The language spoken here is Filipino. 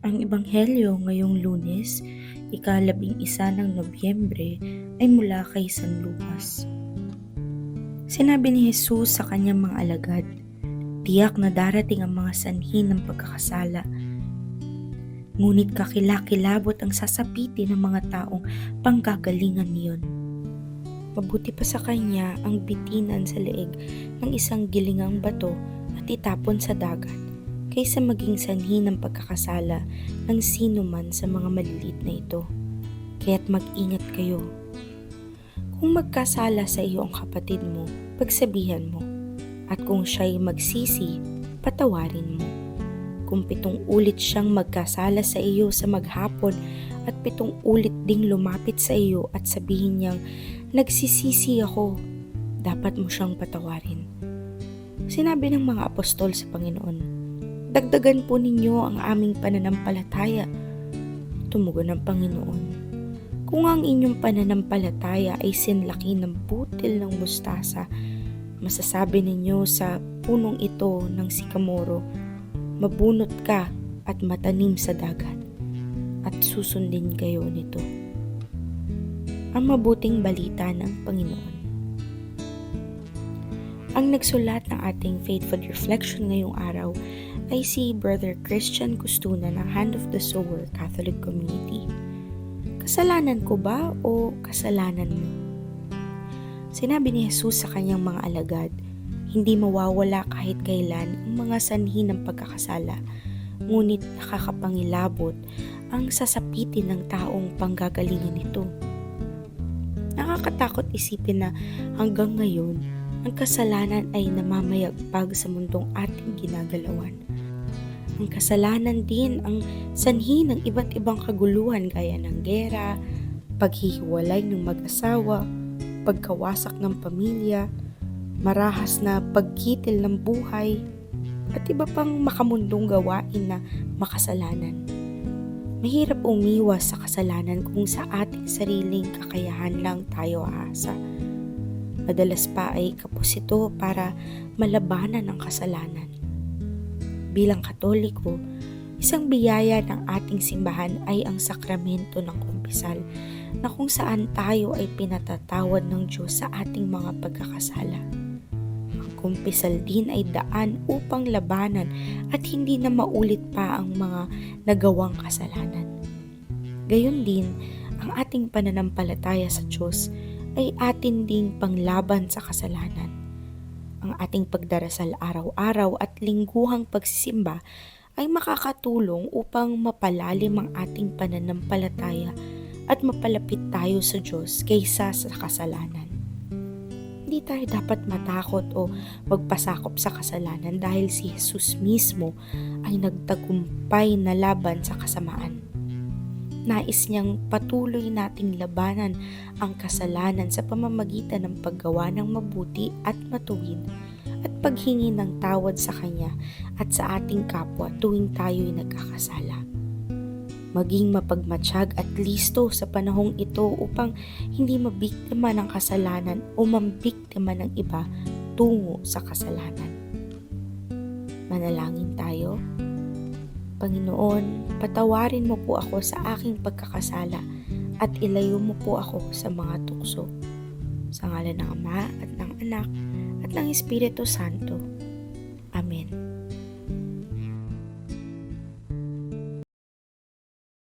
Ang Ebanghelyo ngayong Lunes, ika-11 ng Nobyembre, ay mula kay San Lucas. Sinabi ni Jesus sa kanyang mga alagad, "Tiyak na darating ang mga sanhi ng pagkakasala. Ngunit kakilakilabot ang sasapitin ng mga taong panggagalingan niyon. Mabuti pa sa kanya ang bitinan sa leeg ng isang gilingang bato at itapon sa dagat, kaysa maging sanhi ng pagkakasala ng sino man sa mga maliliit na ito. Kaya't mag-ingat kayo. Kung magkasala sa iyo ang kapatid mo, pagsabihan mo. At kung siya'y magsisi, patawarin mo. Kung 7 ulit siyang magkasala sa iyo sa maghapon at 7 ulit ding lumapit sa iyo at sabihin niyang, nagsisisi ako, dapat mo siyang patawarin." Sinabi ng mga apostol sa Panginoon, "Dagdagan po ninyo ang aming pananampalataya." Tumugon ang Panginoon, "Kung ang inyong pananampalataya ay sinlaki ng butil ng mustasa, masasabi ninyo sa punong ito ng sikamoro, mabunot ka at matanim sa dagat, at susundin kayo nito." Ang mabuting balita ng Panginoon. Ang nagsulat ng ating faithful reflection ngayong araw ay si Brother Christian Custuna ng Hand of the Sower Catholic Community. Kasalanan ko ba o kasalanan mo? Sinabi ni Jesus sa kanyang mga alagad, hindi mawawala kahit kailan ang mga sanhi ng pagkakasala, ngunit nakakapangilabot ang sasapitin ng taong panggagalingan nito. Nakakatakot isipin na hanggang ngayon, ang kasalanan ay namamayagpag sa mundong ating ginagalawan. Ang kasalanan din ang sanhi ng iba't ibang kaguluhan gaya ng gera, paghihiwalay ng mag-asawa, pagkawasak ng pamilya, marahas na pagkitil ng buhay, at iba pang makamundong gawain na makasalanan. Mahirap umiwas sa kasalanan kung sa ating sariling kakayahan lang tayo aasa. Madalas pa ay kapos ito para malabanan ang kasalanan. Bilang Katoliko, isang biyaya ng ating simbahan ay ang sakramento ng kumpisal, na kung saan tayo ay pinatatawad ng Diyos sa ating mga pagkakasala. Ang kumpisal din ay daan upang labanan at hindi na maulit pa ang mga nagawang kasalanan. Gayon din, ang ating pananampalataya sa Diyos ay atin ding panglaban sa kasalanan. Ang ating pagdarasal araw-araw at lingguhang pagsisimba ay makakatulong upang mapalalim ang ating pananampalataya at mapalapit tayo sa Diyos kaysa sa kasalanan. Hindi tayo dapat matakot o magpasakop sa kasalanan dahil si Jesus mismo ay nagtagumpay na laban sa kasamaan. Nais niyang patuloy nating labanan ang kasalanan sa pamamagitan ng paggawa ng mabuti at matuwid at paghingi ng tawad sa Kanya at sa ating kapwa tuwing tayo'y nagkakasala. Maging mapagmatsyag at listo sa panahong ito upang hindi mabiktima ng kasalanan o mambiktima ng iba tungo sa kasalanan. Manalangin tayo. Panginoon, patawarin mo po ako sa aking pagkakasala at ilayo mo po ako sa mga tukso. Sa ngalan ng Ama at ng Anak at ng Espiritu Santo.